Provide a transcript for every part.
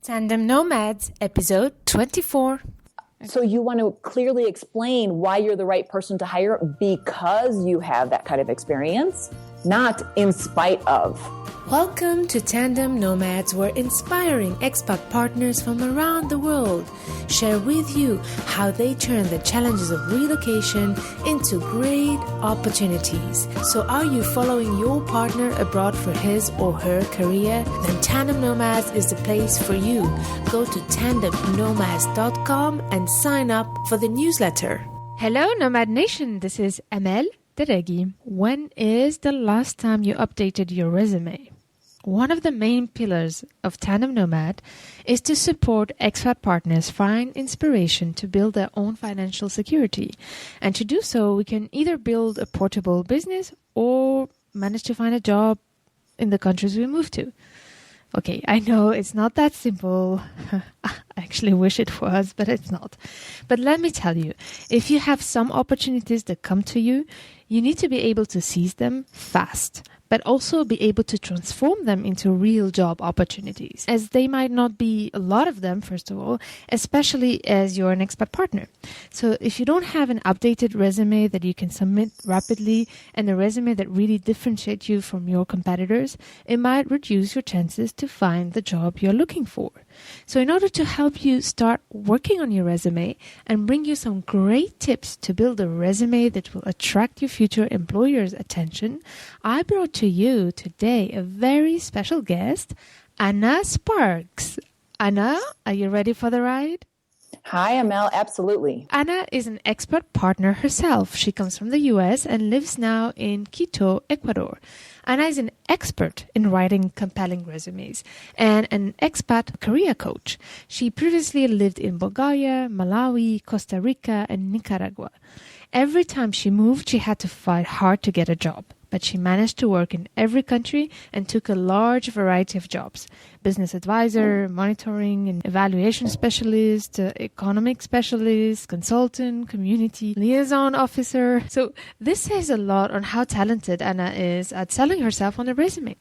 Tandem Nomads, episode 24. So you want to clearly explain why you're the right person to hire because you have that kind of experience, not in spite of. Welcome to Tandem Nomads, where inspiring expat partners from around the world share with you how they turn the challenges of relocation into great opportunities. So are you following your partner abroad for his or her career? Then Tandem Nomads is the place for you. Go to tandemnomads.com and sign up for the newsletter. Hello, Nomad Nation. This is Amel Deregi. When is the last time you updated your resume? One of the main pillars of Tandem Nomad is to support expat partners find inspiration to build their own financial security. And to do so, we can either build a portable business or manage to find a job in the countries we move to. Okay, I know it's not that simple. I actually wish it was, but it's not. But let me tell you, if you have some opportunities that come to you, you need to be able to seize them fast, but also be able to transform them into real job opportunities, as they might not be a lot of them, first of all, especially as you're an expat partner. So if you don't have an updated resume that you can submit rapidly and a resume that really differentiates you from your competitors, it might reduce your chances to find the job you're looking for. So in order to help you start working on your resume and bring you some great tips to build a resume that will attract your future employer's attention, I brought to you today a very special guest, Anna Sparks. Anna, are you ready for the ride? Hi, Amel. Absolutely. Anna is an expat partner herself. She comes from the US and lives now in Quito, Ecuador. Anna is an expert in writing compelling resumes and an expat career coach. She previously lived in Bulgaria, Malawi, Costa Rica, and Nicaragua. Every time she moved, she had to fight hard to get a job. But she managed to work in every country and took a large variety of jobs. Business advisor, monitoring and evaluation specialist, economic specialist, consultant, community liaison officer. So this says a lot on how talented Anna is at selling herself on a resume.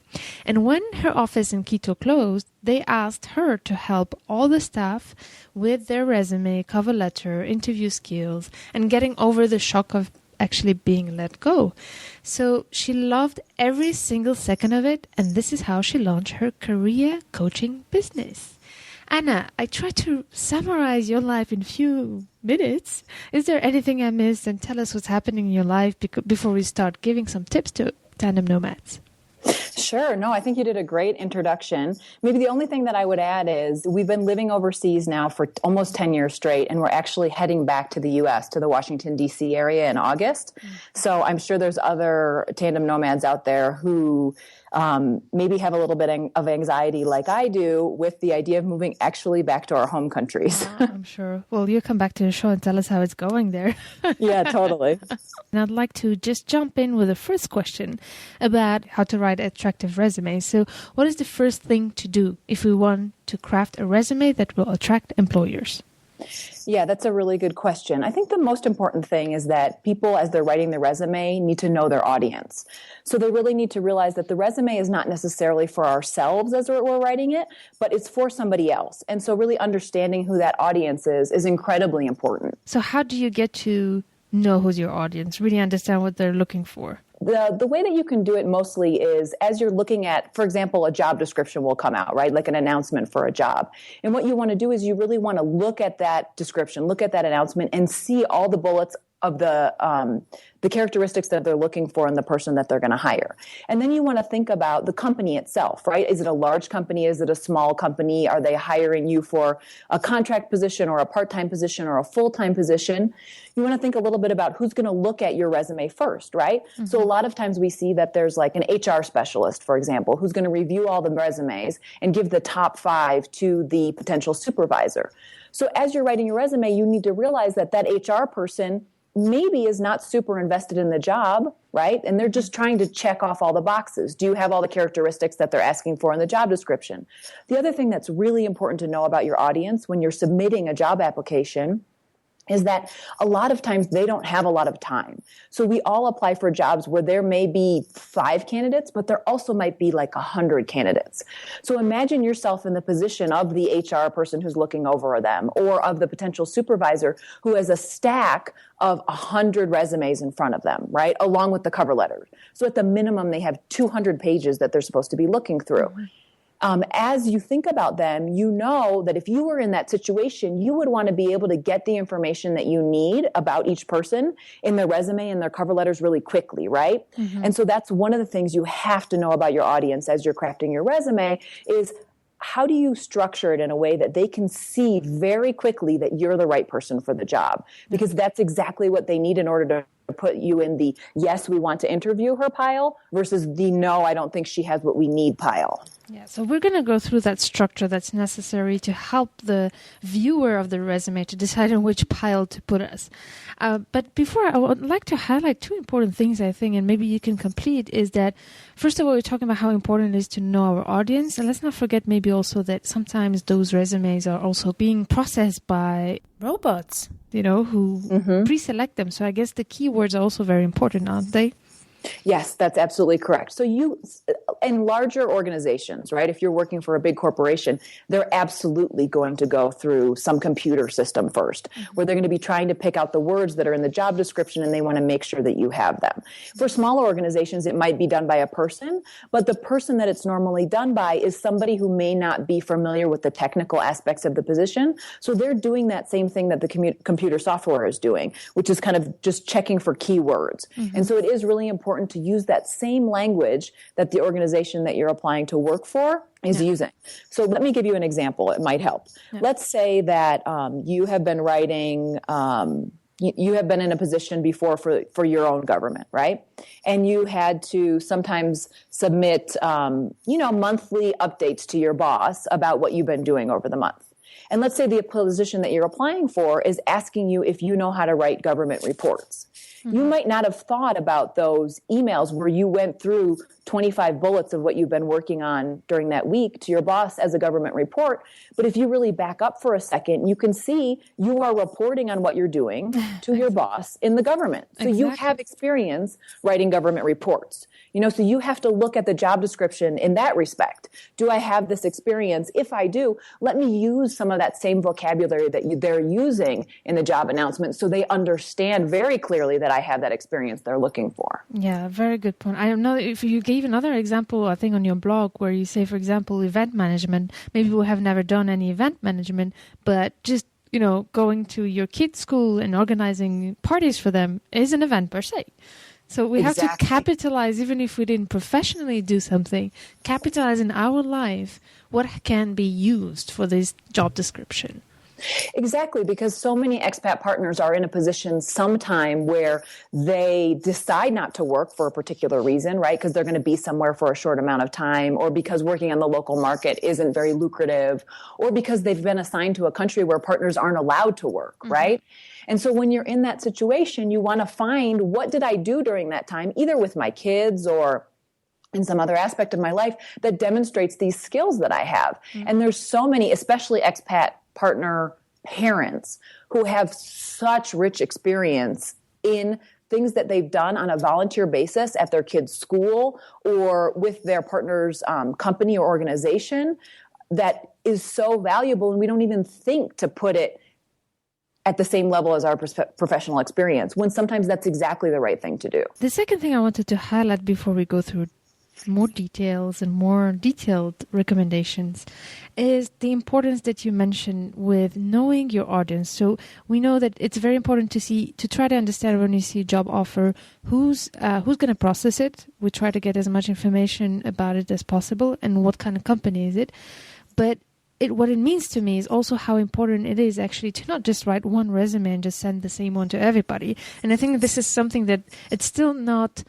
And when her office in Quito closed, they asked her to help all the staff with their resume, cover letter, interview skills, and getting over the shock of actually being let go. So she loved every single second of it, and this is how she launched her career coaching business. Anna, I tried to summarize your life in a few minutes. Is there anything I missed? And tell us what's happening in your life before we start giving some tips to Tandem Nomads. Sure. No, I think you did a great introduction. Maybe the only thing that I would add is we've been living overseas now for almost 10 years straight, and we're actually heading back to the U.S., to the Washington, D.C. area in August. Mm-hmm. So I'm sure there's other Tandem Nomads out there who maybe have a little bit of anxiety like I do with the idea of moving actually back to our home countries. I'm sure. Well, you come back to the show and tell us how it's going there. Yeah, totally. And I'd like to just jump in with the first question about how to write attractive resumes. So what is the first thing to do if we want to craft a resume that will attract employers? Yeah, that's a really good question. I think the most important thing is that people, as they're writing the resume, need to know their audience. So they really need to realize that the resume is not necessarily for ourselves as we're writing it, but it's for somebody else. And so really understanding who that audience is incredibly important. So how do you get to know who's your audience, really understand what they're looking for? The way that you can do it mostly is as you're looking at, for example, a job description will come out, right? Like an announcement for a job. And what you want to do is you really want to look at that description, look at that announcement, and see all the bullets of the characteristics that they're looking for in the person that they're going to hire. And then you want to think about the company itself, right? Is it a large company? Is it a small company? Are they hiring you for a contract position or a part-time position or a full-time position? You want to think a little bit about who's going to look at your resume first, right? Mm-hmm. So a lot of times we see that there's like an HR specialist, for example, who's going to review all the resumes and give the top 5 to the potential supervisor. So as you're writing your resume, you need to realize that HR person maybe is not super invested in the job, right? And they're just trying to check off all the boxes. Do you have all the characteristics that they're asking for in the job description? The other thing that's really important to know about your audience when you're submitting a job application is that a lot of times they don't have a lot of time. So we all apply for jobs where there may be 5 candidates, but there also might be like 100 candidates. So imagine yourself in the position of the HR person who's looking over them, or of the potential supervisor who has a stack of 100 resumes in front of them, right? Along with the cover letter. So at the minimum, they have 200 pages that they're supposed to be looking through. As you think about them, you know that if you were in that situation, you would want to be able to get the information that you need about each person in their resume and their cover letters really quickly, right? And so that's one of the things you have to know about your audience as you're crafting your resume is how do you structure it in a way that they can see very quickly that you're the right person for the job? Because that's exactly what they need in order to put you in the yes, we want to interview her pile versus the no, I don't think she has what we need pile. Yeah, so we're going to go through that structure that's necessary to help the viewer of the resume to decide on which pile to put us. But before, I would like to highlight 2 important things, I think, and maybe you can complete, is that, first of all, we're talking about how important it is to know our audience. And let's not forget maybe also that sometimes those resumes are also being processed by robots, who pre-select them. So I guess the keywords are also very important, aren't they? Yes, that's absolutely correct. So in larger organizations, right, if you're working for a big corporation, they're absolutely going to go through some computer system first, where they're going to be trying to pick out the words that are in the job description, and they want to make sure that you have them. For smaller organizations, it might be done by a person, but the person that it's normally done by is somebody who may not be familiar with the technical aspects of the position. So they're doing that same thing that the computer software is doing, which is kind of just checking for keywords. And so it is really important to use that same language that the organization that you're applying to work for is using. So let me give you an example. It might help. Let's say that you have been writing, you have been in a position before for your own government, right? And you had to sometimes submit, monthly updates to your boss about what you've been doing over the month. And let's say the position that you're applying for is asking you if you know how to write government reports. You might not have thought about those emails where you went through 25 bullets of what you've been working on during that week to your boss as a government report. But if you really back up for a second, you can see you are reporting on what you're doing to your boss in the government. So you have experience writing government reports. So you have to look at the job description in that respect. Do I have this experience? If I do, let me use some of that same vocabulary that they're using in the job announcement so they understand very clearly that I have that experience they're looking for. Yeah, very good point. I don't know if you gave another example, I think, on your blog where you say, for example, event management. Maybe we have never done any event management, but just going to your kids' school and organizing parties for them is an event per se. So we have to capitalize, even if we didn't professionally do something, capitalize in our life what can be used for this job description. Exactly, because so many expat partners are in a position sometime where they decide not to work for a particular reason, right? Because they're going to be somewhere for a short amount of time, or because working on the local market isn't very lucrative, or because they've been assigned to a country where partners aren't allowed to work, right? And so when you're in that situation, you want to find, what did I do during that time, either with my kids or in some other aspect of my life that demonstrates these skills that I have. And there's so many, especially expat partner parents, who have such rich experience in things that they've done on a volunteer basis at their kids' school or with their partner's company or organization that is so valuable, and we don't even think to put it at the same level as our professional experience, when sometimes that's exactly the right thing to do. The second thing I wanted to highlight before we go through more details and more detailed recommendations is the importance that you mentioned with knowing your audience. So we know that it's very important to try to understand when you see a job offer, who's going to process it. We try to get as much information about it as possible and what kind of company is it. But what it means to me is also how important it is actually to not just write one resume and just send the same one to everybody. And I think this is something that it's still not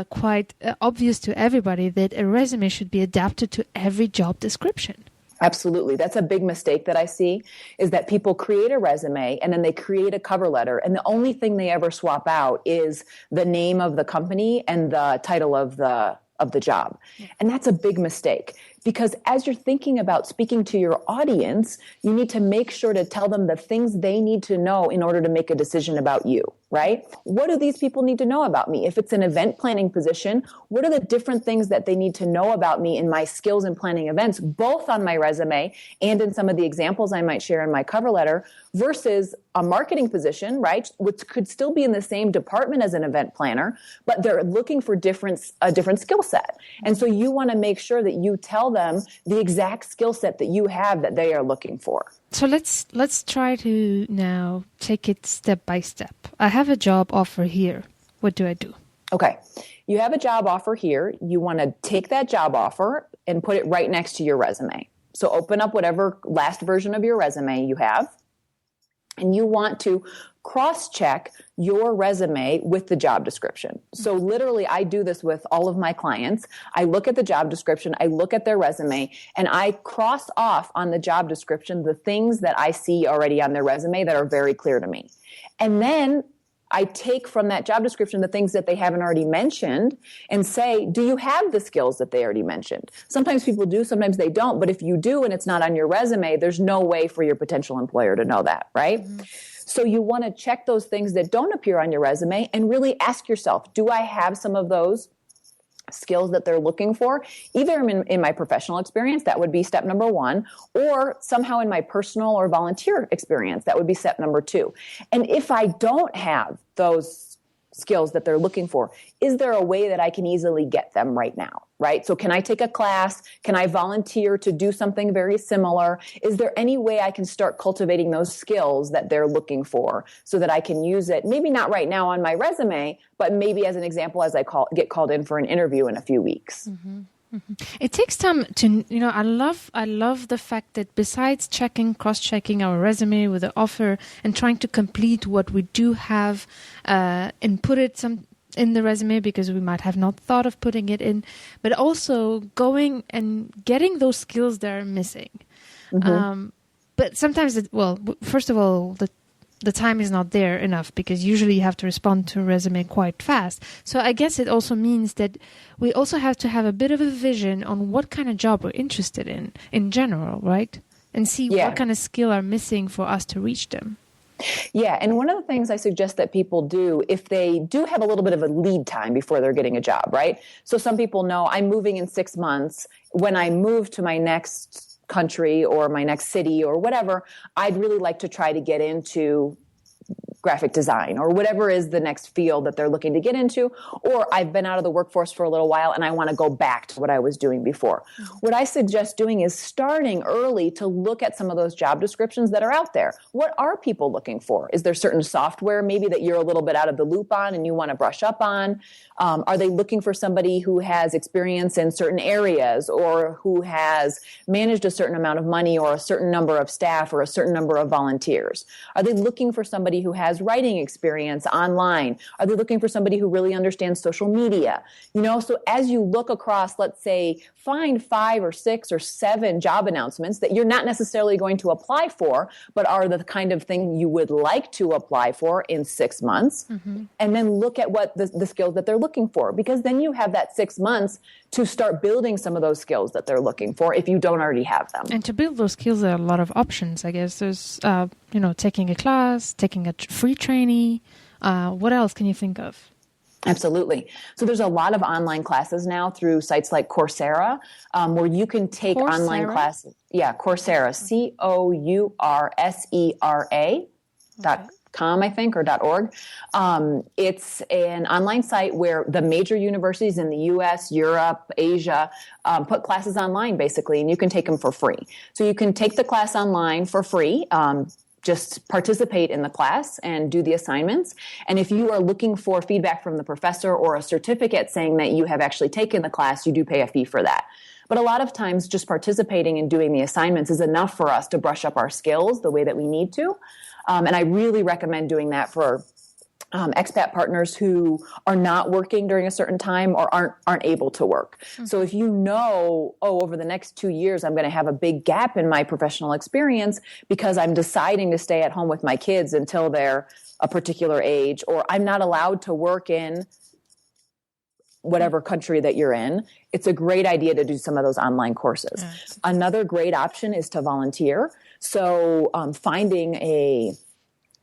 quite obvious to everybody, that a resume should be adapted to every job description. Absolutely. That's a big mistake that I see, is that people create a resume and then they create a cover letter, and the only thing they ever swap out is the name of the company and the title of the job. And that's a big mistake. Because as you're thinking about speaking to your audience, you need to make sure to tell them the things they need to know in order to make a decision about you, right? What do these people need to know about me? If it's an event planning position, what are the different things that they need to know about me in my skills in planning events, both on my resume and in some of the examples I might share in my cover letter, versus a marketing position, right, which could still be in the same department as an event planner, but they're looking for a different skill set. And so you want to make sure that you tell them the exact skill set that you have that they are looking for. So let's try to now take it step by step. I have a job offer here. What do I do? Okay. You have a job offer here. You want to take that job offer and put it right next to your resume. So open up whatever last version of your resume you have, and you want to cross-check your resume with the job description. So literally, I do this with all of my clients. I look at the job description, I look at their resume, and I cross off on the job description the things that I see already on their resume that are very clear to me. And then I take from that job description the things that they haven't already mentioned and say, do you have the skills that they already mentioned? Sometimes people do, sometimes they don't. But if you do and it's not on your resume, there's no way for your potential employer to know that, right? Mm-hmm. So you want to check those things that don't appear on your resume and really ask yourself, do I have some of those skills that they're looking for, either in my professional experience, that would be step number one, or somehow in my personal or volunteer experience, that would be step number two. And if I don't have those skills that they're looking for, is there a way that I can easily get them right now, right? So can I take a class? Can I volunteer to do something very similar? Is there any way I can start cultivating those skills that they're looking for so that I can use it, maybe not right now on my resume, but maybe as an example as I get called in for an interview in a few weeks? Mm-hmm. Mm-hmm. It takes time to, I love the fact that besides cross-checking our resume with the offer and trying to complete what we do have and put it in the resume because we might have not thought of putting it in, but also going and getting those skills that are missing. Mm-hmm. But sometimes, first of all, the time is not there enough because usually you have to respond to a resume quite fast. So I guess it also means that we also have to have a bit of a vision on what kind of job we're interested in general, right? And see what kind of skill are missing for us to reach them. Yeah, and one of the things I suggest that people do, if they do have a little bit of a lead time before they're getting a job, right? So some people know I'm moving in 6 months. When I move to my next country or my next city or whatever, I'd really like to try to get into graphic design or whatever is the next field that they're looking to get into, or I've been out of the workforce for a little while and I want to go back to what I was doing before. Mm-hmm. What I suggest doing is starting early to look at some of those job descriptions that are out there. What are people looking for? Is there certain software maybe that you're a little bit out of the loop on and you want to brush up on? Are they looking for somebody who has experience in certain areas or who has managed a certain amount of money or a certain number of staff or a certain number of volunteers? Are they looking for somebody who has writing experience online? Are they looking for somebody who really understands social media? So as you look across, let's say, find 5 or 6 or 7 job announcements that you're not necessarily going to apply for, but are the kind of thing you would like to apply for in 6 months. Mm-hmm. And then look at what the skills that they're looking for, because then you have that 6 months to start building some of those skills that they're looking for if you don't already have them. And to build those skills, there are a lot of options, I guess. There's, taking a class, taking a free trainee. What else can you think of? Absolutely. So there's a lot of online classes now through sites like Coursera, where you can take online classes. Yeah, Coursera, Coursera.com, I think, or .org. It's an online site where the major universities in the U.S., Europe, Asia put classes online, basically, and you can take them for free. So you can take the class online for free. Just participate in the class and do the assignments. And if you are looking for feedback from the professor or a certificate saying that you have actually taken the class, you do pay a fee for that. But a lot of times just participating and doing the assignments is enough for us to brush up our skills the way that we need to. And I really recommend doing that for expat partners who are not working during a certain time or aren't able to work. Mm-hmm. So if you know, over the next 2 years, I'm going to have a big gap in my professional experience because I'm deciding to stay at home with my kids until they're a particular age, or I'm not allowed to work in whatever country that you're in, it's a great idea to do some of those online courses. Another great option is to volunteer. So finding a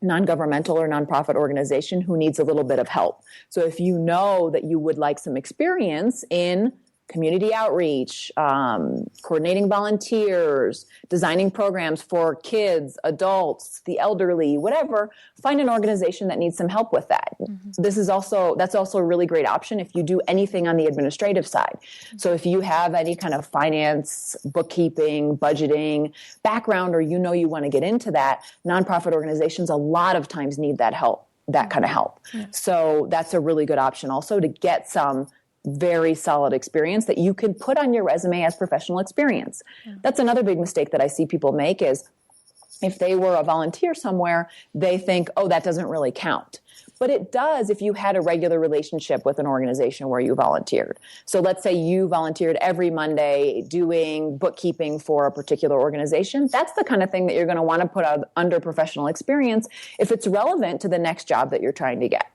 non-governmental or nonprofit organization who needs a little bit of help. So if you know that you would like some experience in community outreach, coordinating volunteers, designing programs for kids, adults, the elderly, whatever, find an organization that needs some help with that. That's also a really great option if you do anything on the administrative side. So if you have any kind of finance, bookkeeping, budgeting background, or you know you want to get into that, nonprofit organizations a lot of times need that help, that kind of help. So that's a really good option also to get some very solid experience that you can put on your resume as professional experience. That's another big mistake that I see people make is if they were a volunteer somewhere, they think, oh, that doesn't really count. But it does if you had a regular relationship with an organization where you volunteered. So let's say you volunteered every Monday doing bookkeeping for a particular organization. That's the kind of thing that you're going to want to put under professional experience if it's relevant to the next job that you're trying to get.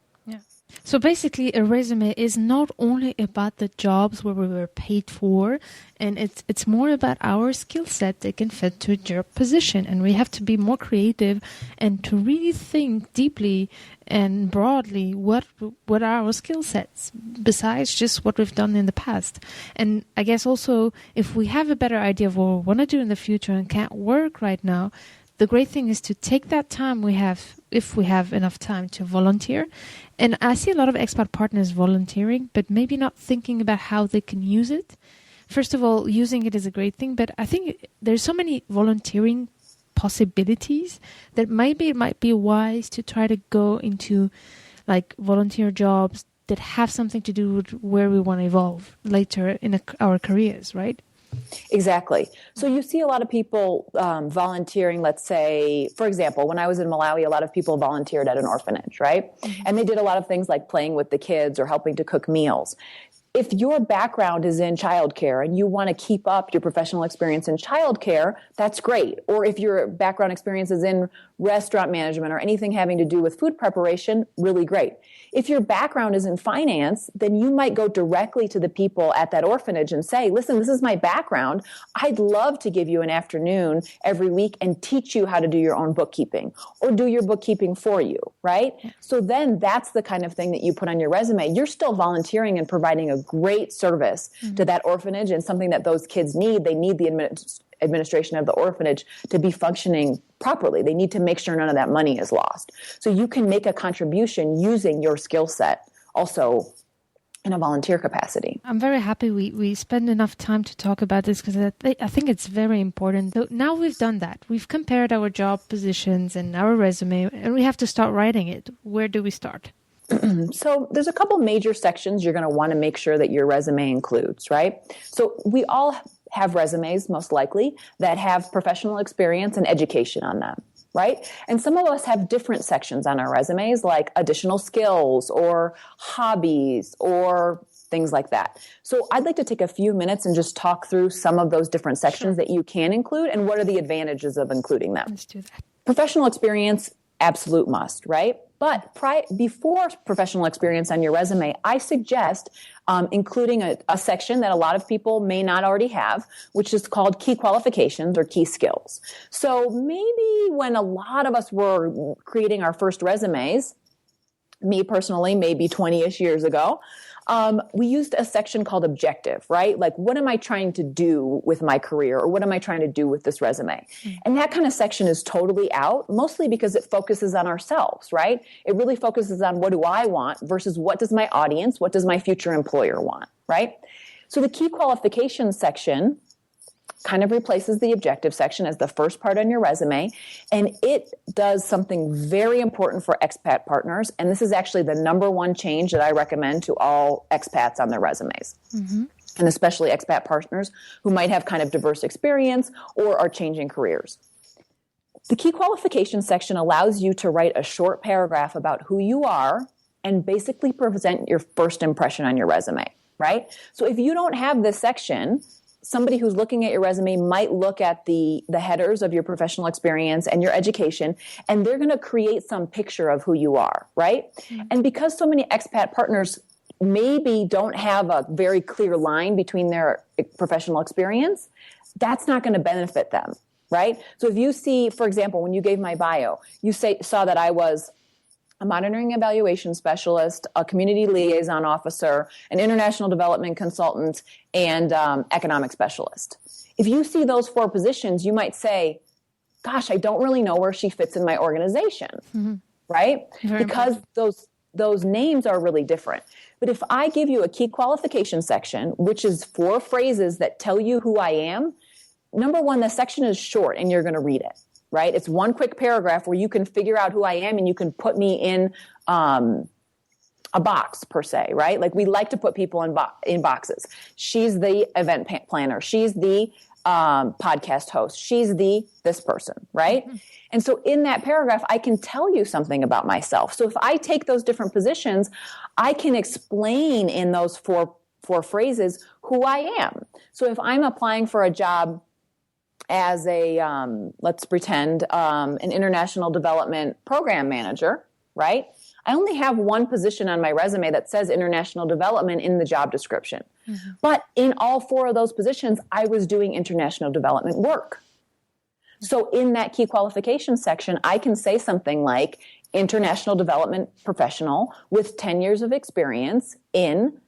So basically, a resume is not only about the jobs where we were paid for, and it's more about our skill set that can fit to your position. And we have to be more creative and to really think deeply and broadly what are our skill sets besides just what we've done in the past. And I guess also if we have a better idea of what we want to do in the future and can't work right now, the great thing is to take that time we have, if we have enough time, to volunteer. And I see a lot of expat partners volunteering, but maybe not thinking about how they can use it. First of all, using it is a great thing, but I think there's so many volunteering possibilities that maybe it might be wise to try to go into like volunteer jobs that have something to do with where we want to evolve later in our careers, right? Exactly. So you see a lot of people volunteering, let's say, for example, when I was in Malawi, a lot of people volunteered at an orphanage, right? And they did a lot of things like playing with the kids or helping to cook meals. If your background is in childcare and you want to keep up your professional experience in childcare, that's great. Or if your background experience is in restaurant management or anything having to do with food preparation, really great. If your background is in finance, then you might go directly to the people at that orphanage and say, listen, this is my background. I'd love to give you an afternoon every week and teach you how to do your own bookkeeping or do your bookkeeping for you, right? So then that's the kind of thing that you put on your resume. You're still volunteering and providing a great service to that orphanage and something that those kids need. They need the administration of the orphanage to be functioning properly. They need to make sure none of that money is lost. So you can make a contribution using your skill set also in a volunteer capacity. I'm very happy we spend enough time to talk about this because I think it's very important. So now we've done that. We've compared our job positions and our resume, and we have to start writing it. Where do we start? So there's a couple major sections you're going to want to make sure that your resume includes, right? So we all have resumes, most likely, that have professional experience and education on them, right? And some of us have different sections on our resumes, like additional skills or hobbies or things like that. So I'd like to take a few minutes and just talk through some of those different sections that you can include and what are the advantages of including them. Let's do that. Professional experience, absolute must, right? But before professional experience on your resume, I suggest including a section that a lot of people may not already have, which is called key qualifications or key skills. So maybe when a lot of us were creating our first resumes, me personally, maybe 20-ish years ago, we used a section called objective, right? Like, what am I trying to do with my career or what am I trying to do with this resume? And that kind of section is totally out, mostly because it focuses on ourselves, right? It really focuses on what do I want versus what does my audience, what does my future employer want, right? So the key qualifications section kind of replaces the objective section as the first part on your resume. And it does something very important for expat partners. And this is actually the number one change that I recommend to all expats on their resumes. And especially expat partners who might have kind of diverse experience or are changing careers. The key qualifications section allows you to write a short paragraph about who you are and basically present your first impression on your resume, right? So if you don't have this section, somebody who's looking at your resume might look at the headers of your professional experience and your education, and they're going to create some picture of who you are, right? And because so many expat partners maybe don't have a very clear line between their professional experience, that's not going to benefit them, right? So if you see, for example, when you gave my bio, you saw that I was a monitoring evaluation specialist, a community liaison officer, an international development consultant, and economic specialist. If you see those 4 positions, you might say, gosh, I don't really know where she fits in my organization, right? Because those names are really different. But if I give you a key qualification section, which is 4 phrases that tell you who I am, number one, the section is short and you're going to read it, right? It's 1 quick paragraph where you can figure out who I am and you can put me in a box per se, right? Like we like to put people in boxes. She's the event planner. She's the podcast host. She's this person, right? Mm-hmm. And so in that paragraph, I can tell you something about myself. So if I take those different positions, I can explain in those four phrases who I am. So if I'm applying for a job as a, let's pretend, an international development program manager, right? I only have 1 position on my resume that says international development in the job description. Mm-hmm. But in all 4 of those positions, I was doing international development work. So in that key qualification section, I can say something like international development professional with 10 years of experience in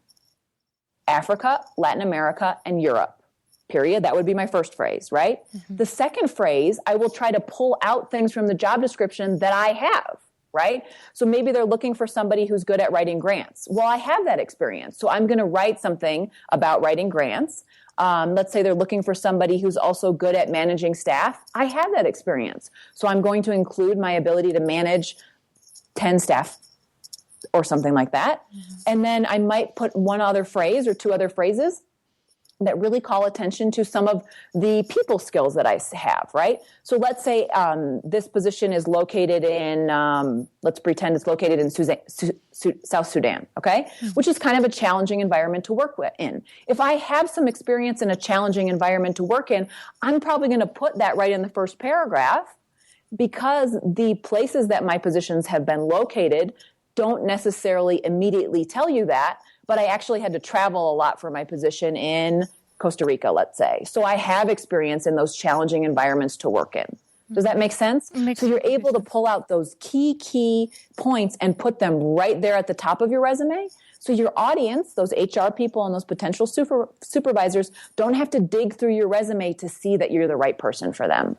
Africa, Latin America, and Europe, period. That would be my first phrase, right? Mm-hmm. The second phrase, I will try to pull out things from the job description that I have, right? So maybe they're looking for somebody who's good at writing grants. Well, I have that experience. So I'm going to write something about writing grants. Let's say they're looking for somebody who's also good at managing staff. I have that experience. So I'm going to include my ability to manage 10 staff or something like that. Mm-hmm. And then I might put 1 other phrase or 2 other phrases that really call attention to some of the people skills that I have, right? So let's say this position is located in, let's pretend it's located in South Sudan, okay? Mm-hmm. Which is kind of a challenging environment to work in. If I have some experience in a challenging environment to work in, I'm probably going to put that right in the first paragraph because the places that my positions have been located don't necessarily immediately tell you that, but I actually had to travel a lot for my position in Costa Rica, let's say. So I have experience in those challenging environments to work in. Does that make sense? So you're able to pull out those key points and put them right there at the top of your resume. So your audience, those HR people and those potential supervisors, don't have to dig through your resume to see that you're the right person for them.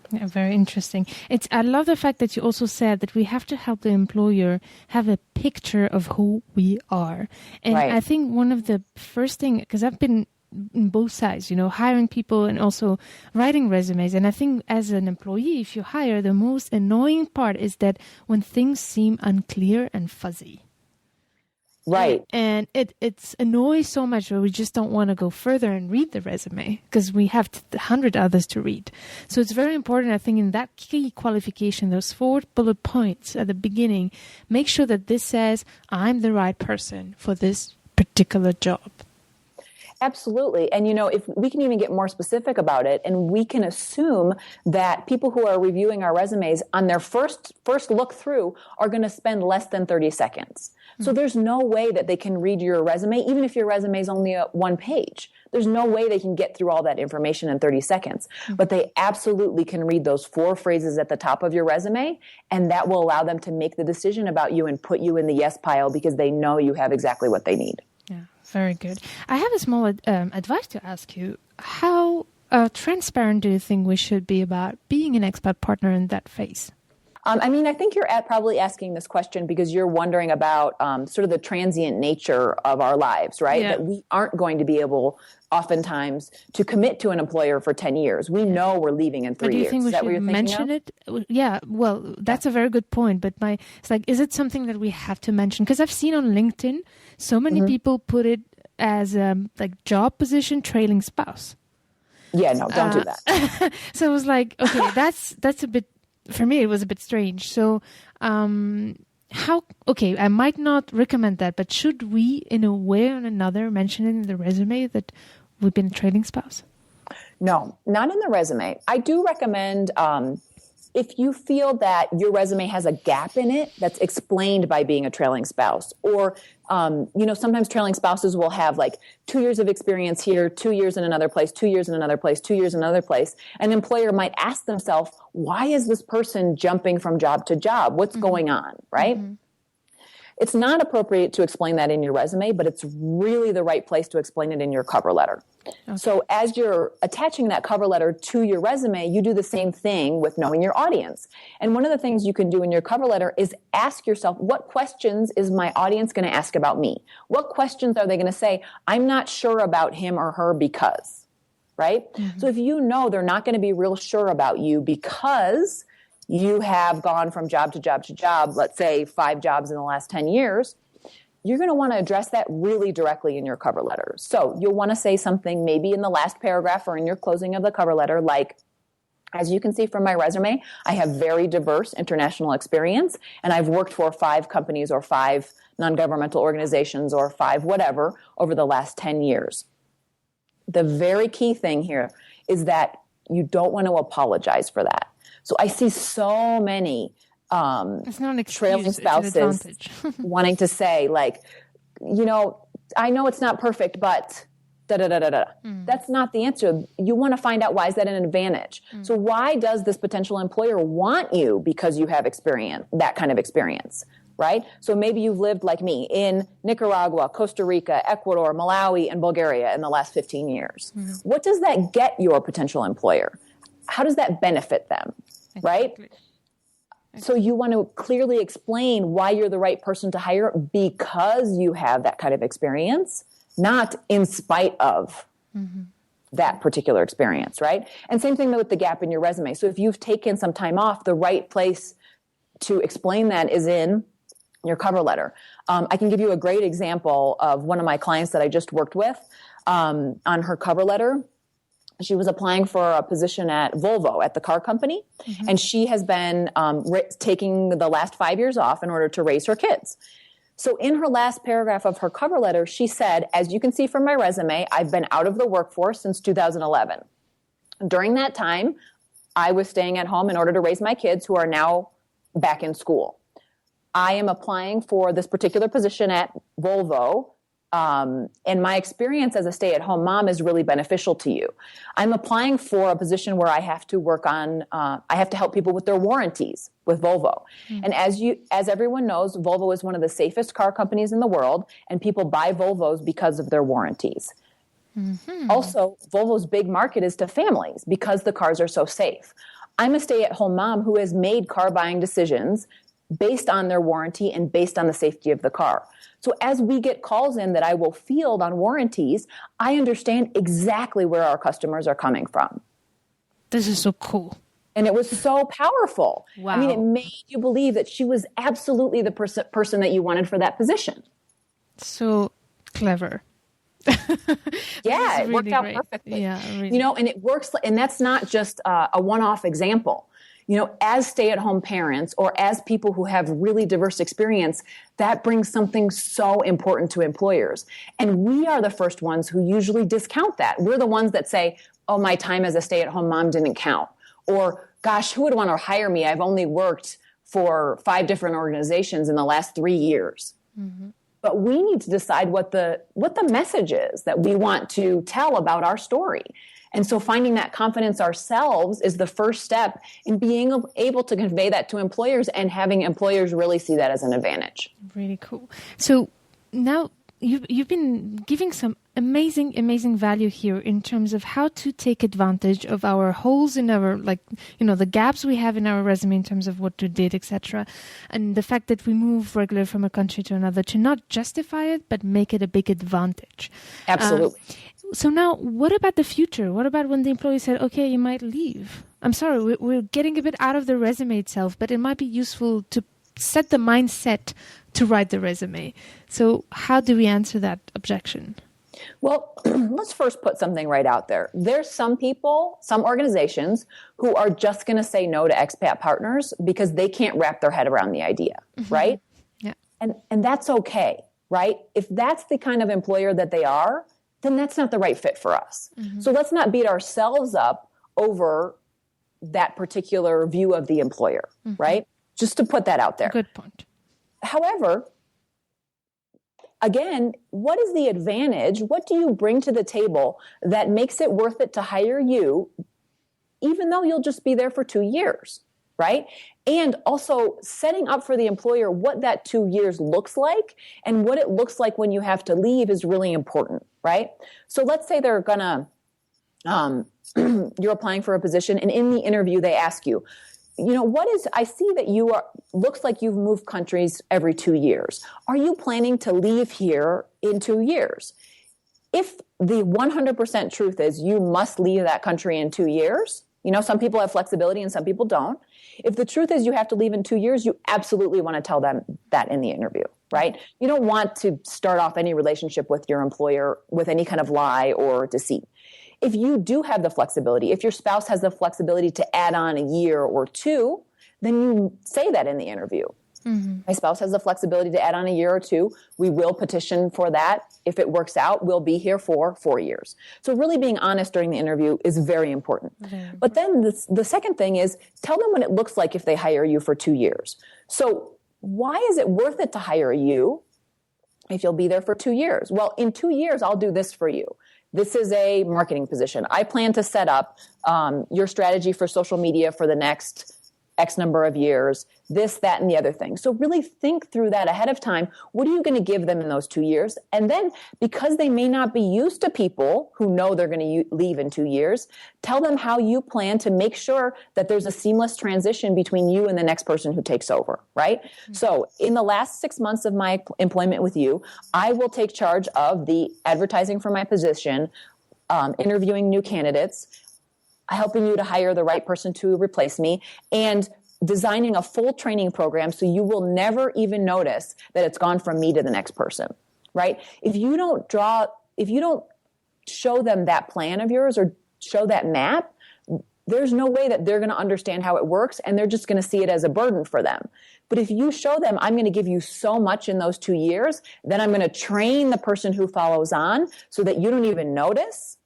Yeah, very interesting. I love the fact that you also said that we have to help the employer have a picture of who we are. And right. I think one of the first thing, because I've been in both sides, hiring people and also writing resumes. And I think as an employee, if you hire, the most annoying part is that when things seem unclear and fuzzy. Right. And it's annoys so much where we just don't want to go further and read the resume because we have 100 others to read. So it's very important, I think, in that key qualification, those 4 bullet points at the beginning, make sure that this says, I'm the right person for this particular job. Absolutely. And, if we can even get more specific about it, and we can assume that people who are reviewing our resumes on their first look through are going to spend less than 30 seconds. Mm-hmm. So there's no way that they can read your resume, even if your resume is only 1 page. There's no way they can get through all that information in 30 seconds. Mm-hmm. But they absolutely can read those 4 phrases at the top of your resume, and that will allow them to make the decision about you and put you in the yes pile because they know you have exactly what they need. Yeah. Very good. I have a small advice to ask you. How transparent do you think we should be about being an expat partner in that phase? I think you're probably asking this question because you're wondering about sort of the transient nature of our lives, right? Yeah. That we aren't going to be able, oftentimes, to commit to an employer for 10 years. We know we're leaving in 3 years. Do you think we should mention it? Yeah, well, that's a very good point. But it's like, is it something that we have to mention? Because I've seen on LinkedIn, so many people put it as like job position trailing spouse. Yeah, no, don't do that. So it was like, okay, that's a bit. For me, it was a bit strange. So, I might not recommend that, but should we, in a way or another, mention it in the resume that we've been a trailing spouse? No, not in the resume. I do recommend, If you feel that your resume has a gap in it that's explained by being a trailing spouse, or, sometimes trailing spouses will have like 2 years of experience here, 2 years in another place, 2 years in another place, 2 years in another place. An employer might ask themselves, why is this person jumping from job to job? What's going on, right? Mm-hmm. It's not appropriate to explain that in your resume, but it's really the right place to explain it in your cover letter. Okay. So as you're attaching that cover letter to your resume, you do the same thing with knowing your audience. And one of the things you can do in your cover letter is ask yourself, what questions is my audience going to ask about me? What questions are they going to say, I'm not sure about him or her because, right? Mm-hmm. So if you know they're not going to be real sure about you because you have gone from job to job to job, let's say 5 jobs in the last 10 years, you're going to want to address that really directly in your cover letter. So you'll want to say something maybe in the last paragraph or in your closing of the cover letter, like, as you can see from my resume, I have very diverse international experience, and I've worked for 5 companies or 5 non-governmental organizations or 5 whatever over the last 10 years. The very key thing here is that you don't want to apologize for that. So I see so many it's not an excuse, trailing spouses wanting to say, like, I know it's not perfect, but da-da-da-da-da. That's not the answer. You want to find out, why is that an advantage? So why does this potential employer want you because you have experience, that kind of experience, right? So maybe you've lived like me in Nicaragua, Costa Rica, Ecuador, Malawi, and Bulgaria in the last 15 years. What does that get your potential employer? How does that benefit them, right? Exactly. So you want to clearly explain why you're the right person to hire because you have that kind of experience, not in spite of that particular experience, right? And same thing with the gap in your resume. So if you've taken some time off, the right place to explain that is in your cover letter. I can give you a great example of one of my clients that I just worked with on her cover letter. She was applying for a position at Volvo, at the car company, and she has been taking the last 5 years off in order to raise her kids. So in her last paragraph of her cover letter, she said, as you can see from my resume, I've been out of the workforce since 2011. During that time, I was staying at home in order to raise my kids, who are now back in school. I am applying for this particular position at Volvo, and my experience as a stay-at-home mom is really beneficial to you. I'm applying for a position where I have to work on, I have to help people with their warranties with Volvo. And as everyone knows, Volvo is one of the safest car companies in the world, and people buy Volvos because of their warranties. Also, Volvo's big market is to families because the cars are so safe. I'm a stay-at-home mom who has made car buying decisions based on their warranty and based on the safety of the car. So as we get calls in that I will field on warranties, I understand exactly where our customers are coming from. This is so cool. And it was so powerful. Wow. I mean, it made you believe that she was absolutely the person that you wanted for that position. So clever. Yeah, it worked out great. perfectly. Yeah, really. And it works, and that's not just a one-off example. As stay-at-home parents or as people who have really diverse experience, that brings something so important to employers. And we are the first ones who usually discount that. We're the ones that say, oh, my time as a stay-at-home mom didn't count. Or, gosh, who would want to hire me? I've only worked for 5 different organizations in the last 3 years. But we need to decide what the message is that we want to tell about our story. And so finding that confidence ourselves is the first step in being able to convey that to employers and having employers really see that as an advantage. Really cool. So now you've been giving some amazing value here in terms of how to take advantage of our holes in our, the gaps we have in our resume in terms of what we did, etc. And the fact that we move regularly from a country to another to not justify it, but make it a big advantage. Absolutely. So now, what about the future? What about when the employee said, okay, you might leave? I'm sorry, we're getting a bit out of the resume itself, but it might be useful to set the mindset to write the resume. So how do we answer that objection? Well, let's first put something right out there. There's some people, some organizations who are just going to say no to expat partners because they can't wrap their head around the idea, right? Yeah. And that's okay, right? If that's the kind of employer that they are, then that's not the right fit for us. So let's not beat ourselves up over that particular view of the employer, right? Just to put that out there. Good point. However, again, what is the advantage? What do you bring to the table that makes it worth it to hire you, even though you'll just be there for 2 years, right? And also setting up for the employer what that 2 years looks like and what it looks like when you have to leave is really important, right? So let's say they're gonna, you're applying for a position, and in the interview they ask you, I see that looks like you've moved countries every 2 years. Are you planning to leave here in 2 years? If the 100% truth is you must leave that country in 2 years, some people have flexibility and some people don't. If the truth is you have to leave in 2 years, you absolutely want to tell them that in the interview, right? You don't want to start off any relationship with your employer with any kind of lie or deceit. If you do have the flexibility, if your spouse has the flexibility to add on a year or two, then you say that in the interview. My spouse has the flexibility to add on a year or two. We will petition for that. If it works out, we'll be here for 4 years. So really being honest during the interview is very important. But then the second thing is tell them what it looks like if they hire you for 2 years. So why is it worth it to hire you if you'll be there for 2 years? Well, in 2 years, I'll do this for you. This is a marketing position. I plan to set up your strategy for social media for the next X number of years, this, that, and the other thing. So really think through that ahead of time. What are you going to give them in those 2 years? And then because they may not be used to people who know they're going to leave in 2 years, tell them how you plan to make sure that there's a seamless transition between you and the next person who takes over, right? So in the last 6 months of my employment with you, I will take charge of the advertising for my position, interviewing new candidates, helping you to hire the right person to replace me, and designing a full training program so you will never even notice that it's gone from me to the next person, right? If you don't show them that plan of yours or show that map, there's no way that they're going to understand how it works, and they're just going to see it as a burden for them. But if you show them, I'm going to give you so much in those 2 years, then I'm going to train the person who follows on so that you don't even notice,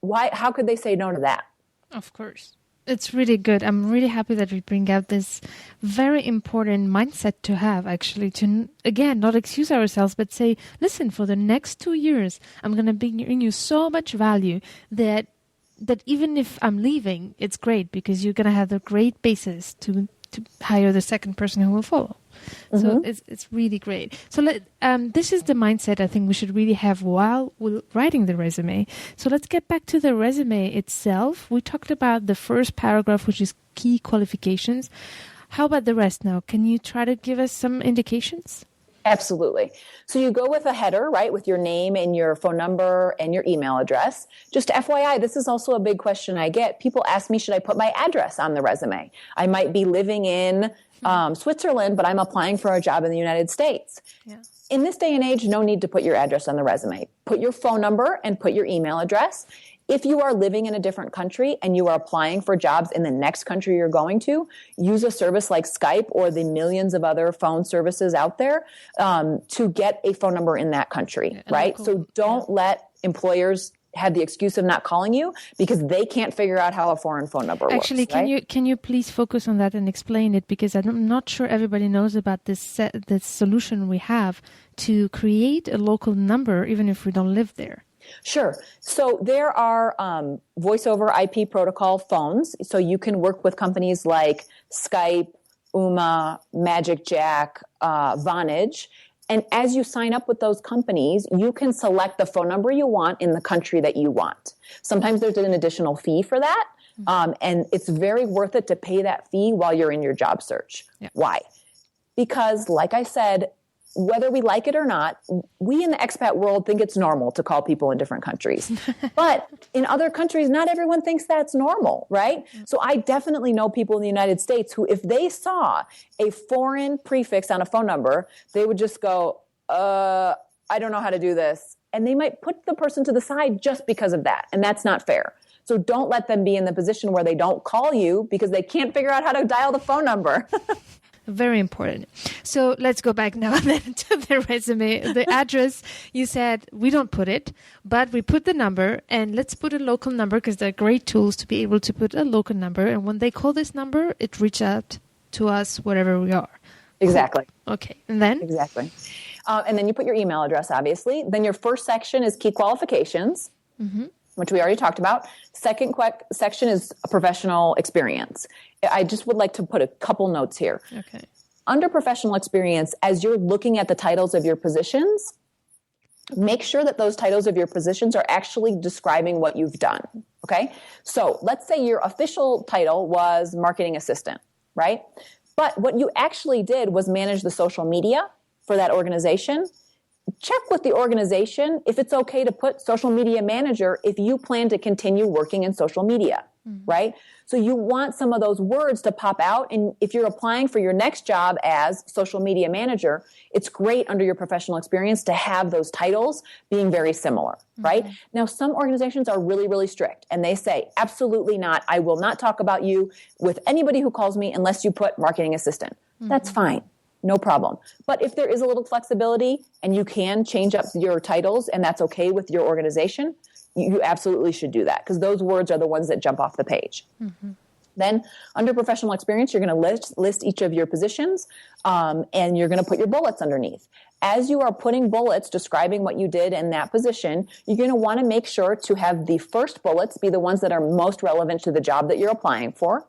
how could they say no to that? Of course. It's really good. I'm really happy that we bring out this very important mindset to have, actually, to, again, not excuse ourselves, but say, listen, for the next 2 years, I'm going to bring you so much value that even if I'm leaving, it's great because you're going to have a great basis to hire the second person who will follow. So it's really great. So this is the mindset I think we should really have while we're writing the resume. So let's get back to the resume itself. We talked about the first paragraph, which is key qualifications. How about the rest now? Can you try to give us some indications? Absolutely. So you go with a header, right, with your name and your phone number and your email address. Just FYI, this is also a big question I get. People ask me, should I put my address on the resume? I might be living in Switzerland, but I'm applying for a job in the United States. Yeah. In this day and age, no need to put your address on the resume. Put your phone number and put your email address. If you are living in a different country and you are applying for jobs in the next country you're going to, use a service like Skype or the millions of other phone services out there to get a phone number in that country, right? So don't let employers have the excuse of not calling you because they can't figure out how a foreign phone number works. Actually, can you please focus on that and explain it, because I'm not sure everybody knows about this solution we have to create a local number even if we don't live there. Sure. So there are voice over IP protocol phones. So you can work with companies like Skype, Ooma, Magic Jack, Vonage. And as you sign up with those companies, you can select the phone number you want in the country that you want. Sometimes there's an additional fee for that. And it's very worth it to pay that fee while you're in your job search. Yeah. Why? Because like I said, whether we like it or not, we in the expat world think it's normal to call people in different countries. But in other countries, not everyone thinks that's normal, right? So I definitely know people in the United States who, if they saw a foreign prefix on a phone number, they would just go, I don't know how to do this. And they might put the person to the side just because of that. And that's not fair. So don't let them be in the position where they don't call you because they can't figure out how to dial the phone number. Very important. So let's go back now then to the resume. The address, you said we don't put it, but we put the number, and let's put a local number because they're great tools to be able to put a local number. And when they call this number, it reaches out to us wherever we are. Exactly. Cool. Okay. And then? Exactly. And then you put your email address, obviously. Then your first section is key qualifications, which we already talked about. Second section is professional experience. I just would like to put a couple notes here. Okay. Under professional experience, as you're looking at the titles of your positions, make sure that those titles of your positions are actually describing what you've done. Okay? So let's say your official title was marketing assistant, right? But what you actually did was manage the social media for that organization. Check with the organization if it's okay to put social media manager if you plan to continue working in social media, right? So you want some of those words to pop out. And if you're applying for your next job as social media manager, it's great under your professional experience to have those titles being very similar, right? Now, some organizations are really, really strict and they say, absolutely not. I will not talk about you with anybody who calls me unless you put marketing assistant. That's fine. No problem. But if there is a little flexibility and you can change up your titles and that's okay with your organization, you absolutely should do that because those words are the ones that jump off the page. Then under professional experience, you're going to list each of your positions and you're going to put your bullets underneath. As you are putting bullets describing what you did in that position, you're going to want to make sure to have the first bullets be the ones that are most relevant to the job that you're applying for.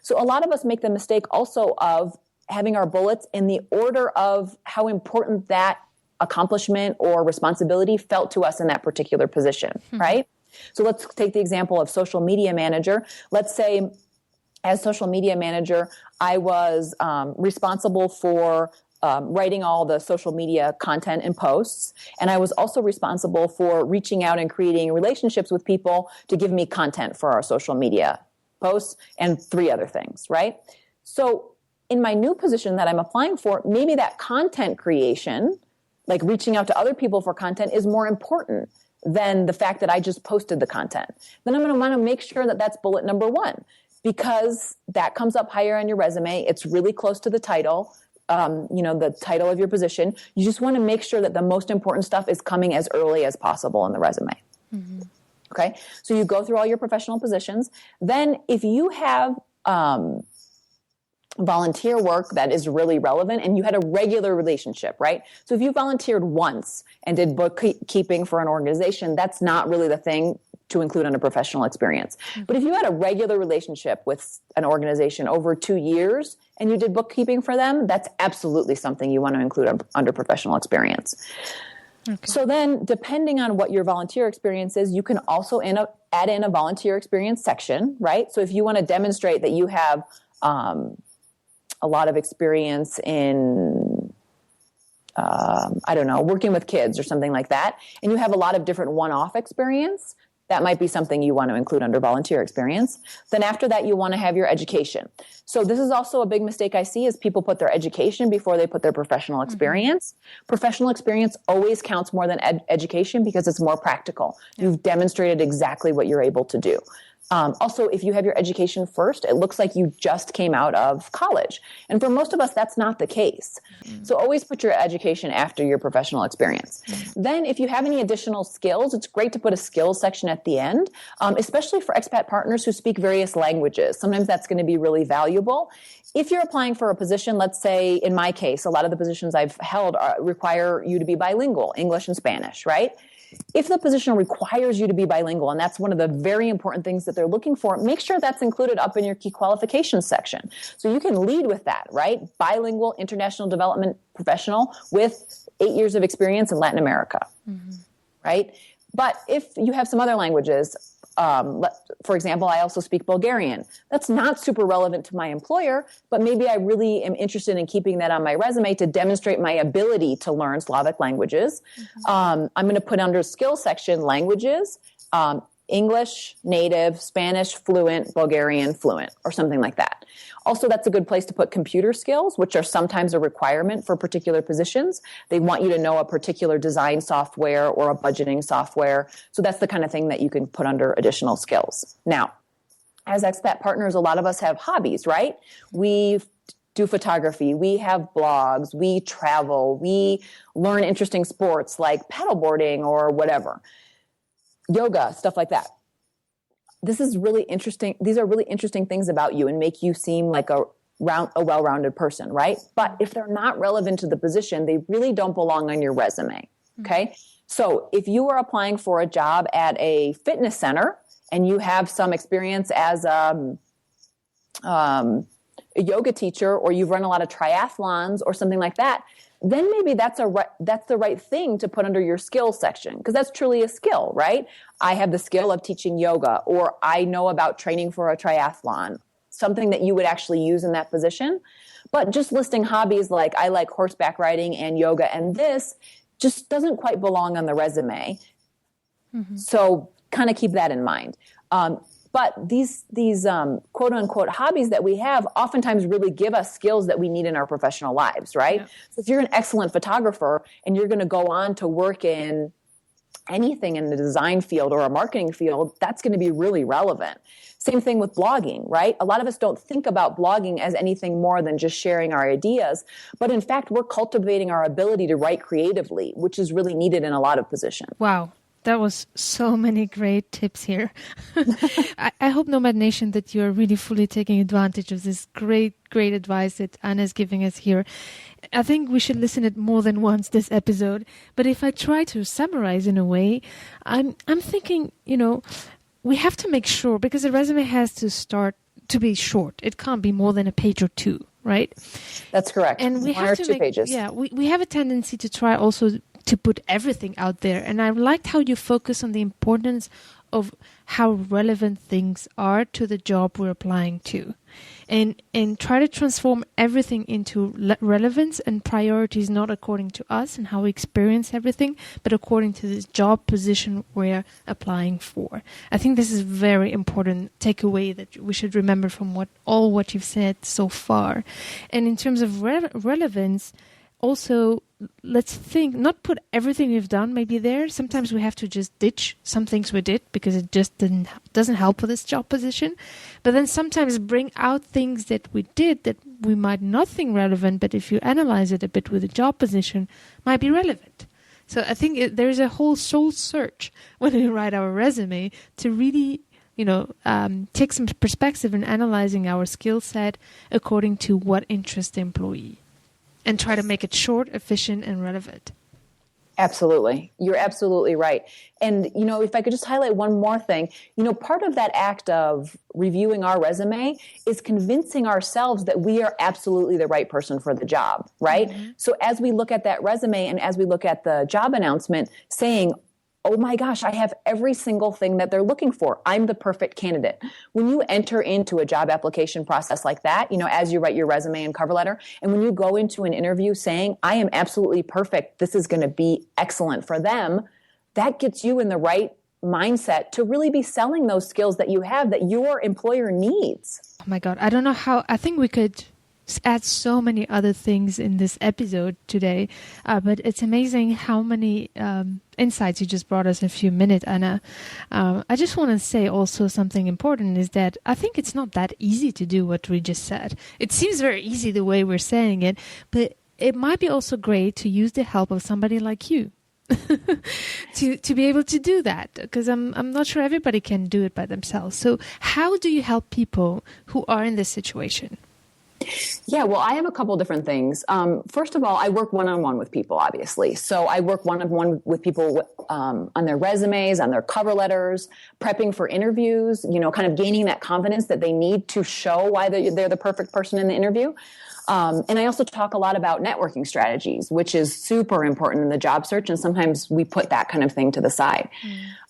So a lot of us make the mistake also of having our bullets in the order of how important that accomplishment or responsibility felt to us in that particular position, right? So let's take the example of social media manager. Let's say as social media manager, I was responsible for writing all the social media content and posts. And I was also responsible for reaching out and creating relationships with people to give me content for our social media posts and 3 other things, right? So in my new position that I'm applying for, maybe that content creation, like reaching out to other people for content, is more important than the fact that I just posted the content. Then I'm going to want to make sure that that's bullet number 1 because that comes up higher on your resume. It's really close to the title, the title of your position. You just want to make sure that the most important stuff is coming as early as possible in the resume. Okay? So you go through all your professional positions. Then if you have volunteer work that is really relevant and you had a regular relationship, right? So if you volunteered once and did bookkeeping for an organization, that's not really the thing to include under professional experience. But if you had a regular relationship with an organization over 2 years and you did bookkeeping for them, that's absolutely something you want to include under professional experience. Okay. So then, depending on what your volunteer experience is, you can also add in a volunteer experience section, right? So if you want to demonstrate that you have a lot of experience in, working with kids or something like that, and you have a lot of different one-off experience, that might be something you want to include under volunteer experience. Then after that, you want to have your education. So this is also a big mistake I see is people put their education before they put their professional experience. Professional experience always counts more than education because it's more practical. You've demonstrated exactly what you're able to do. Also, if you have your education first, it looks like you just came out of college. And for most of us, that's not the case. So always put your education after your professional experience. Then if you have any additional skills, it's great to put a skills section at the end, especially for expat partners who speak various languages. Sometimes that's going to be really valuable. If you're applying for a position, let's say in my case, a lot of the positions I've held require you to be bilingual, English and Spanish, right? If the position requires you to be bilingual, and that's one of the very important things that they're looking for, make sure that's included up in your key qualifications section. So you can lead with that, right? Bilingual international development professional with 8 years of experience in Latin America, right? But if you have some other languages, for example, I also speak Bulgarian. That's not super relevant to my employer, but maybe I really am interested in keeping that on my resume to demonstrate my ability to learn Slavic languages. I'm going to put under skills section languages, English, native, Spanish, fluent, Bulgarian, fluent, or something like that. Also, that's a good place to put computer skills, which are sometimes a requirement for particular positions. They want you to know a particular design software or a budgeting software. So that's the kind of thing that you can put under additional skills. Now, as expat partners, a lot of us have hobbies, right? We do photography, we have blogs, we travel, we learn interesting sports like paddleboarding or whatever, yoga, stuff like that. This is really interesting. These are really interesting things about you and make you seem like a well-rounded person, right? But if they're not relevant to the position, they really don't belong on your resume, okay? So if you are applying for a job at a fitness center and you have some experience as a yoga teacher, or you've run a lot of triathlons or something like that, then maybe that's the right thing to put under your skills section, because that's truly a skill, right? I have the skill of teaching yoga, or I know about training for a triathlon, something that you would actually use in that position. But just listing hobbies like I like horseback riding and yoga, and this just doesn't quite belong on the resume. So kind of keep that in mind. But these quote unquote hobbies that we have oftentimes really give us skills that we need in our professional lives, right? Yeah. So if you're an excellent photographer and you're going to go on to work in anything in the design field or a marketing field, that's going to be really relevant. Same thing with blogging, right? A lot of us don't think about blogging as anything more than just sharing our ideas. But in fact, we're cultivating our ability to write creatively, which is really needed in a lot of positions. Wow. That was so many great tips here. I hope, Nomad Nation, that you're really fully taking advantage of this great advice that Anna's giving us here. I think we should listen it more than once this episode. But if I try to summarize in a way, I'm thinking, we have to make sure, because a resume has to start to be short. It can't be more than a page or two, right? That's correct. And we have to two pages. Yeah, we have a tendency to try also to put everything out there. And I liked how you focus on the importance of how relevant things are to the job we're applying to. And try to transform everything into relevance and priorities, not according to us and how we experience everything, but according to this job position we're applying for. I think this is a very important takeaway that we should remember from what you've said so far. And in terms of relevance, also, let's think, not put everything we've done maybe there. Sometimes we have to just ditch some things we did because it just doesn't help for this job position. But then sometimes bring out things that we did that we might not think relevant, but if you analyze it a bit with the job position, might be relevant. So I think there's a whole soul search when we write our resume to really take some perspective in analyzing our skill set according to what interests the employee. And try to make it short, efficient, and relevant. Absolutely. You're absolutely right. And, if I could just highlight one more thing, part of that act of reviewing our resume is convincing ourselves that we are absolutely the right person for the job, right? Mm-hmm. So as we look at that resume and as we look at the job announcement saying, oh my gosh, I have every single thing that they're looking for. I'm the perfect candidate. When you enter into a job application process like that, as you write your resume and cover letter, and when you go into an interview saying, I am absolutely perfect, this is going to be excellent for them, that gets you in the right mindset to really be selling those skills that you have that your employer needs. Oh my God, I don't know how, I think we could add so many other things in this episode today, but it's amazing how many insights you just brought us in a few minutes, Anna. I just want to say also something important is that I think it's not that easy to do what we just said. It seems very easy the way we're saying it, but it might be also great to use the help of somebody like you. to be able to do that, because I'm not sure everybody can do it by themselves. So how do you help people who are in this situation? Yeah, well, I have a couple different things. First of all, I work one-on-one with people, obviously. So I work one-on-one with people on their resumes, on their cover letters, prepping for interviews, kind of gaining that confidence that they need to show why they're the perfect person in the interview. And I also talk a lot about networking strategies, which is super important in the job search. And sometimes we put that kind of thing to the side.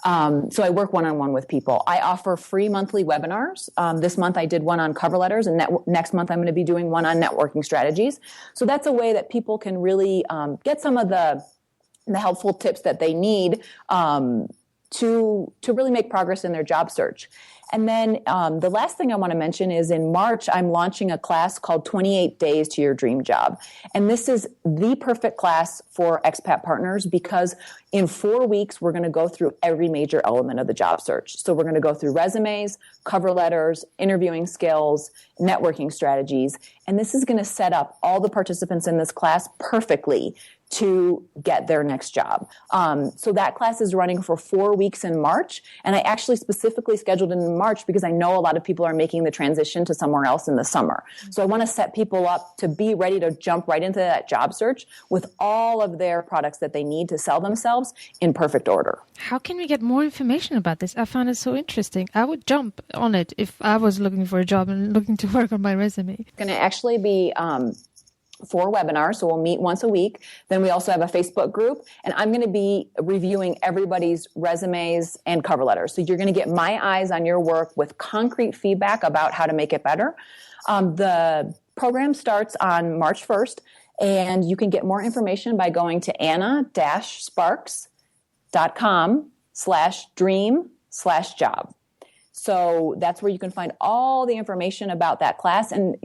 So I work one-on-one with people. I offer free monthly webinars. This month I did one on cover letters, and next month I'm going to be doing one on networking strategies. So that's a way that people can really get some of the helpful tips that they need to really make progress in their job search. And then the last thing I want to mention is in March, I'm launching a class called 28 Days to Your Dream Job. And this is the perfect class for expat partners because in 4 weeks, we're going to go through every major element of the job search. So we're going to go through resumes, cover letters, interviewing skills, networking strategies. And this is going to set up all the participants in this class perfectly to get their next job. So that class is running for 4 weeks in March. And I actually specifically scheduled it in March because I know a lot of people are making the transition to somewhere else in the summer. So I want to set people up to be ready to jump right into that job search with all of their products that they need to sell themselves in perfect order. How can we get more information about this? I found it so interesting. I would jump on it if I was looking for a job and looking to work on my resume. It's going to actually be 4 webinars, so we'll meet once a week. Then we also have a Facebook group, and I'm going to be reviewing everybody's resumes and cover letters. So you're going to get my eyes on your work with concrete feedback about how to make it better. The program starts on March 1st, and you can get more information by going to anna-sparks.com/dream/job. So that's where you can find all the information about that class. And,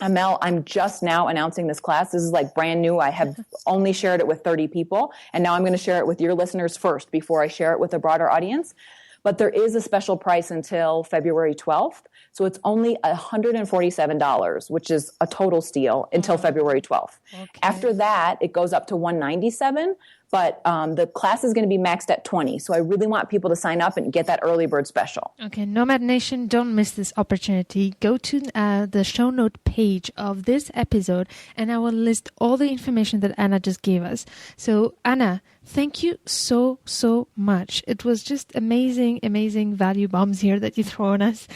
Amel, I'm just now announcing this class. This is like brand new. I have only shared it with 30 people, and now I'm going to share it with your listeners first before I share it with a broader audience. But there is a special price until February 12th. So it's only $147, which is a total steal until February 12th. Okay. After that, it goes up to $197. But the class is going to be maxed at 20. So I really want people to sign up and get that early bird special. Okay, Nomad Nation, don't miss this opportunity. Go to the show note page of this episode, and I will list all the information that Anna just gave us. So, Anna, thank you so, so much. It was just amazing, amazing value bombs here that you throw on us.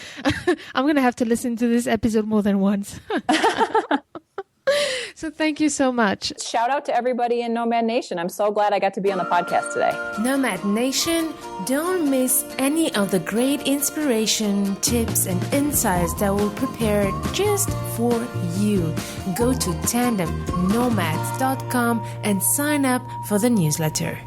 I'm going to have to listen to this episode more than once. So thank you so much. Shout out to everybody in Nomad Nation. I'm so glad I got to be on the podcast today. Nomad Nation, don't miss any of the great inspiration, tips, and insights that we'll prepare just for you. Go to tandemnomads.com and sign up for the newsletter.